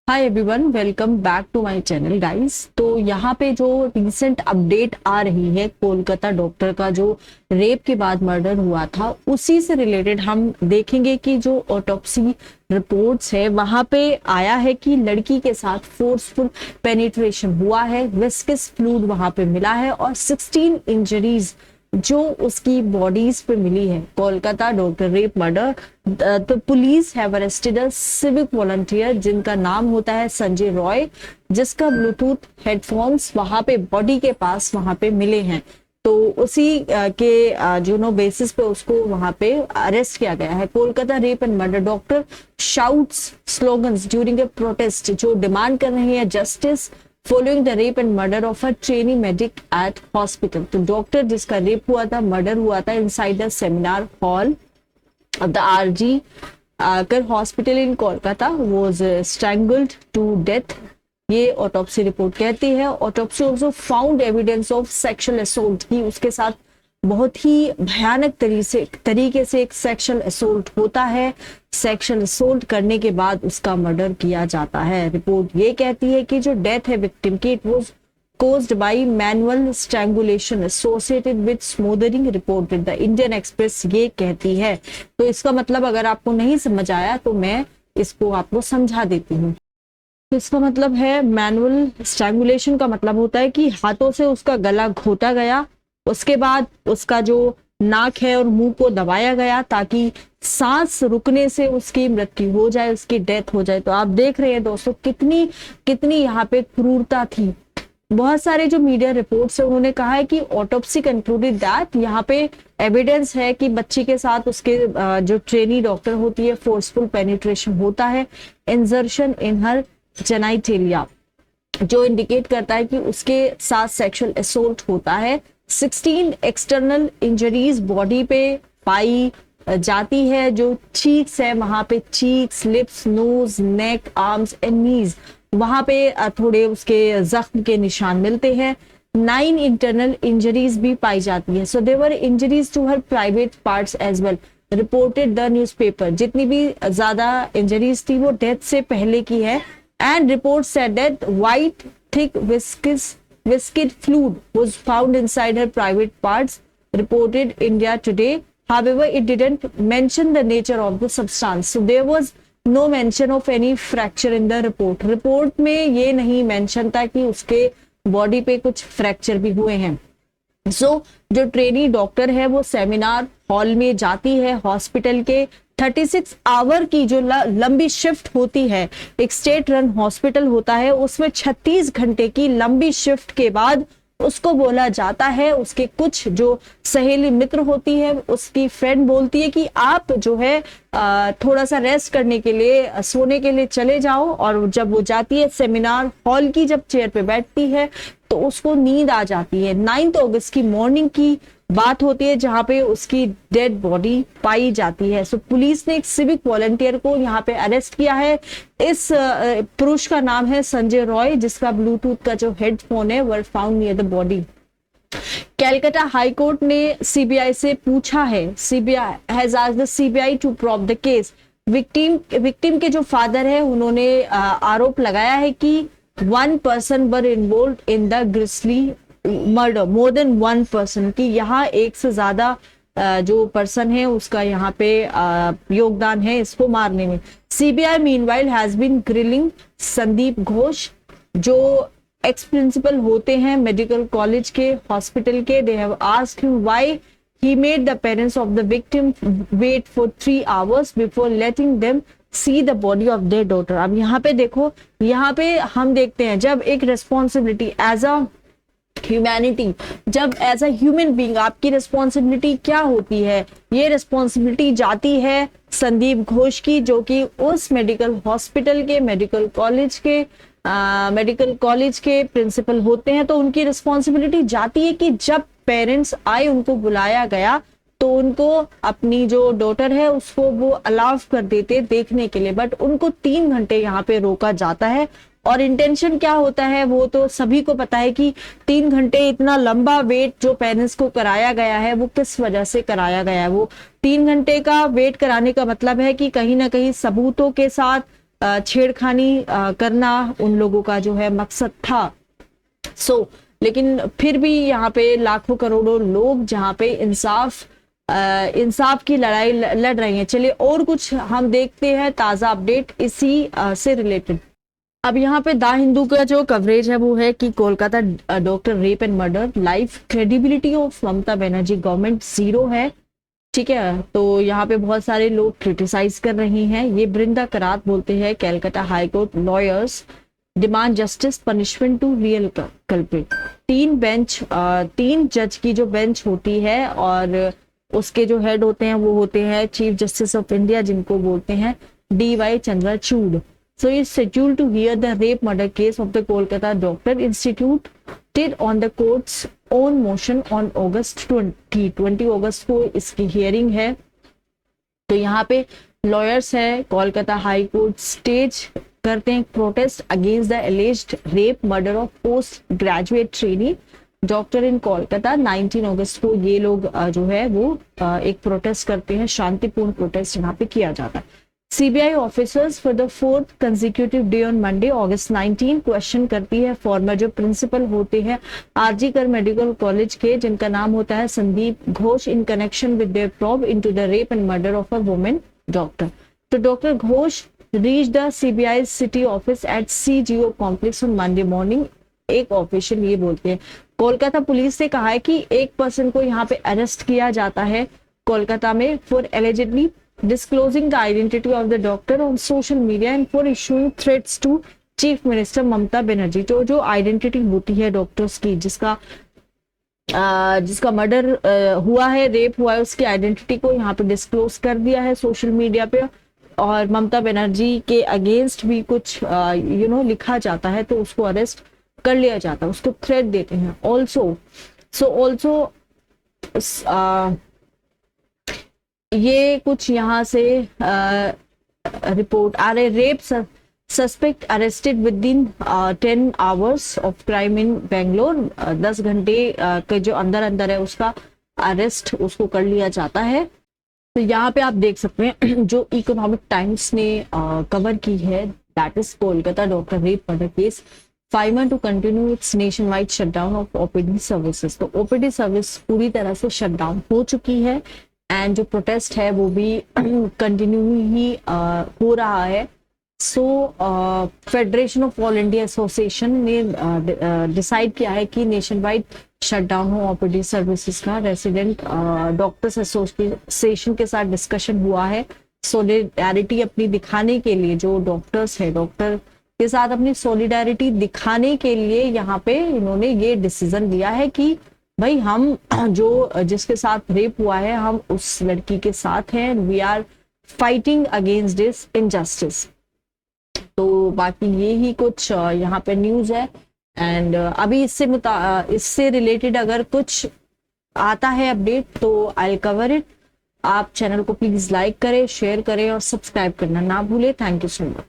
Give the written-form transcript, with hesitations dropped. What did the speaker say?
Hi everyone, welcome back to my channel guys. तो यहाँ पे जो रिसेंट अपडेट आ रही है कोलकाता डॉक्टर का जो रेप के बाद मर्डर हुआ था, उसी से रिलेटेड हम देखेंगे कि जो ऑटोप्सी रिपोर्ट्स है वहां पे आया है कि लड़की के साथ फोर्सफुल पेनिट्रेशन हुआ है, विस्कस फ्लूइड वहां पे मिला है और 16 इंजरीज जो उसकी बॉडीज पे मिली है। Kolkata doctor rape murder. तो police have arrested a civic volunteer जिनका नाम होता है संजय रॉय, जिसका ब्लूटूथ हेडफोन्स वहां पे बॉडी के पास वहां पे मिले हैं। तो उसी के जो नो बेसिस पे उसको वहां पे अरेस्ट किया गया है। Kolkata rape and murder doctor shouts slogans during a protest, जो डिमांड कर रहे हैं justice following the rape and murder of a trainee medic at hospital. तो डॉक्टर जिसका रेप हुआ था, मर्डर हुआ था inside the seminar hall of the RG Kar hospital in Kolkata was strangled to death। ये ऑटोप्सी रिपोर्ट कहती है। Autopsy also found evidence of sexual assault, की उसके साथ बहुत ही भयानक तरीके से एक सेक्सुअल असोल्ट होता है। सेक्सुअल असोल्ट करने के बाद उसका मर्डर किया जाता है। रिपोर्ट ये कहती है कि जो डेथ है विक्टिम की, it was caused by manual strangulation associated with smothering, reported the Indian Express ये कहती है। तो इसका मतलब अगर आपको नहीं समझ आया तो मैं इसको आपको समझा देती हूँ। तो इसका मतलब है मैनुअल स्ट्रैंगुलेशन का मतलब होता है कि हाथों से उसका गला घोटा गया, उसके बाद उसका जो नाक है और मुंह को दबाया गया ताकि सांस रुकने से उसकी मृत्यु हो जाए, उसकी डेथ हो जाए। तो आप देख रहे हैं दोस्तों कितनी कितनी यहाँ पे क्रूरता थी। बहुत सारे जो मीडिया रिपोर्ट्स है उन्होंने कहा है कि ऑटोप्सी कंक्लूडेड दैट यहाँ पे एविडेंस है कि बच्ची के साथ उसके जो ट्रेनी डॉक्टर होती है, फोर्सफुल पेनिट्रेशन होता है, इंजर्शन इन हर जेनाइटेलिया, जो इंडिकेट करता है कि उसके साथ सेक्सुअल असोल्ट होता है। 16 एक्सटर्नल इंजरीज बॉडी पे पाई जाती है। जो चीक्स है वहां पे cheeks, lips, nose, neck, arms and knees, वहां पे थोड़े उसके जख्म के निशान मिलते हैं। 9 इंटरनल इंजरीज भी पाई जाती है। So their injuries to her private parts as well, reported the newspaper. जितनी भी ज्यादा इंजरीज थी वो डेथ से पहले की है। And report said that white thick viscid fluid was found inside her private parts, reported India today. However, it didn't mention the nature of the substance. So there was no mention of any fracture in the report. Report में ये नहीं mention था कि उसके body पे कुछ fracture भी हुए हैं। जो ट्रेनी डॉक्टर है वो सेमिनार हॉल में जाती है हॉस्पिटल के। 36 आवर की जो लंबी शिफ्ट होती है, एक स्टेट रन हॉस्पिटल होता है, उसमें 36 घंटे की लंबी शिफ्ट के बाद उसको बोला जाता है, उसके कुछ जो सहेली मित्र होती है, उसकी फ्रेंड बोलती है कि आप जो है थोड़ा सा रेस्ट करने के लिए, सोने के लिए चले जाओ। और जब वो जाती है सेमिनार हॉल की, जब चेयर पे बैठती है तो उसको नींद आ जाती है। 9 अगस्त की मॉर्निंग की बात होती है जहां पे उसकी डेड बॉडी पाई जाती है। सो पुलिस ने एक सिविक वॉलंटियर को यहाँ पे अरेस्ट किया है। इस पुरुष का नाम है संजय रॉय, जिसका ब्लूटूथ का जो हेडफोन है were found near the body. Calcutta high court ने सीबीआई से पूछा है, CBI has asked the CBI to probe the case. Victim के जो फादर है उन्होंने आरोप लगाया है कि 1 person were involved in the grisly murder, more than 1 person, की यहाँ एक से ज्यादा जो पर्सन है उसका यहाँ पे योगदान है इसको मारने में। CBI meanwhile has been grilling Sandip Ghosh, जो एक्स प्रिंसिपल होते हैं मेडिकल कॉलेज के हॉस्पिटल के। They have asked him why he made the parents of the victim wait for 3 hours before letting them see the body of their daughter। अब यहाँ पे देखो, यहाँ पे हम देखते हैं जब एक रिस्पॉन्सिबिलिटी एज अ ह्यूमैनिटी, जब एज अ ह्यूमन बीइंग आपकी रिस्पॉन्सिबिलिटी क्या होती है, ये रिस्पॉन्सिबिलिटी जाती है संदीप घोष की, जो कि उस मेडिकल हॉस्पिटल के मेडिकल कॉलेज के प्रिंसिपल होते हैं। तो उनकी रिस्पॉन्सिबिलिटी जाती है कि जब पेरेंट्स आए, उनको बुलाया गया, तो उनको अपनी जो डॉटर है उसको वो अलाउ कर देते देखने के लिए, बट उनको 3 घंटे यहाँ पे रोका जाता है। और इंटेंशन क्या होता है वो तो सभी को पता है कि 3 घंटे इतना लंबा वेट जो पेरेंट्स को कराया गया है वो किस वजह से कराया गया है। वो 3 घंटे का वेट कराने का मतलब है कि कहीं ना कहीं सबूतों के साथ छेड़खानी करना उन लोगों का जो है मकसद था। लेकिन फिर भी यहाँ पे लाखों करोड़ों लोग जहाँ पे इंसाफ की लड़ाई लड़ रहे हैं। चलिए और कुछ हम देखते हैं ताजा अपडेट इसी से रिलेटेड। अब यहाँ पे द हिंदू का जो कवरेज है वो है कि Kolkata doctor rape and murder, life credibility of Mamata Banerjee government zero है। ठीक है, तो यहाँ पे बहुत सारे लोग क्रिटिसाइज कर रही हैं। ये बृंदा करात बोलते हैं Calcutta high court lawyers demand justice punishment to real culprit. 3 जज की जो बेंच होती है और उसके जो हेड होते हैं वो होते हैं चीफ जस्टिस ऑफ इंडिया, जिनको बोलते हैं DY Chandrachud. So is scheduled to hear the rape murder case of the Kolkata Doctor Institute did on the court's own motion on August 20 अगस्त को इसकी हियरिंग है। तो यहाँ पे लॉयर्स है कोलकाता हाई कोर्ट स्टेज करते हैं protest against the alleged rape murder of post graduate trainee doctor in Kolkata. 19 अगस्त को ये लोग जो है वो एक प्रोटेस्ट करते हैं, शांतिपूर्ण प्रोटेस्ट यहाँ पे किया जाता है। CBI officers for the 4th consecutive day on Monday August 19 question करती है फॉर्मर जो प्रिंसिपल होते हैं RG कर मेडिकल कॉलेज के, जिनका नाम होता है Sandeep Ghosh, in connection with their probe into the rape and murder of a women doctor. तो doctor Ghosh reach the CBI city office at CGO complex on Monday morning. एक ऑफिशियल ये बोलते हैं कोलकाता पुलिस ने कहा है कि एक पर्सन को यहाँ पे अरेस्ट किया जाता है कोलकाता में for allegedly disclosing the identity of the doctor on social media and for issuing threats to chief minister Mamata Banerjee. तो जो आइडेंटिटी होती है डॉक्टर्स की, जिसका मर्डर हुआ है, रेप हुआ है, उसकी आइडेंटिटी को यहाँ पे डिस्क्लोज कर दिया है सोशल मीडिया पे, और ममता बनर्जी के अगेंस्ट भी कुछ लिखा जाता है तो उसको अरेस्ट कर लिया जाता है, उसको थ्रेट देते हैं। ऑल्सो ये कुछ यहाँ से रिपोर्ट आ रहे, rape suspect arrested with in 10 hours of crime इन बेंगलोर। 10 घंटे के जो अंदर है उसका अरेस्ट उसको कर लिया जाता है। तो यहाँ पे आप देख सकते हैं जो इकोनॉमिक टाइम्स ने कवर की है, that is Kolkata doctor rape murder case 5 months to continue its nationwide shutdown of OPD services। तो OPD सर्विस पूरी तरह से शट डाउन हो चुकी है एंड जो प्रोटेस्ट है वो भी कंटिन्यू ही हो रहा है। So federation of all India association ने डिसाइड किया है कि नेशन वाइड शटडाउन हो OPD सर्विसेज का। रेसिडेंट डॉक्टर्स एसोसिएशन के साथ डिस्कशन हुआ है, सोलिडारिटी अपनी दिखाने के लिए, जो डॉक्टर्स है डॉक्टर के साथ अपनी सोलिडारिटी दिखाने के लिए यहाँ पे इन्होंने ये डिसीजन लिया है कि भाई हम जिसके साथ रेप हुआ है हम उस लड़की के साथ हैं, we are fighting against this injustice. तो बाकी ये ही कुछ यहाँ पे न्यूज है एंड अभी इससे रिलेटेड अगर कुछ आता है अपडेट तो आई विल कवर इट। आप चैनल को प्लीज लाइक करें, शेयर करें और सब्सक्राइब करना ना भूलें। Thank you so much.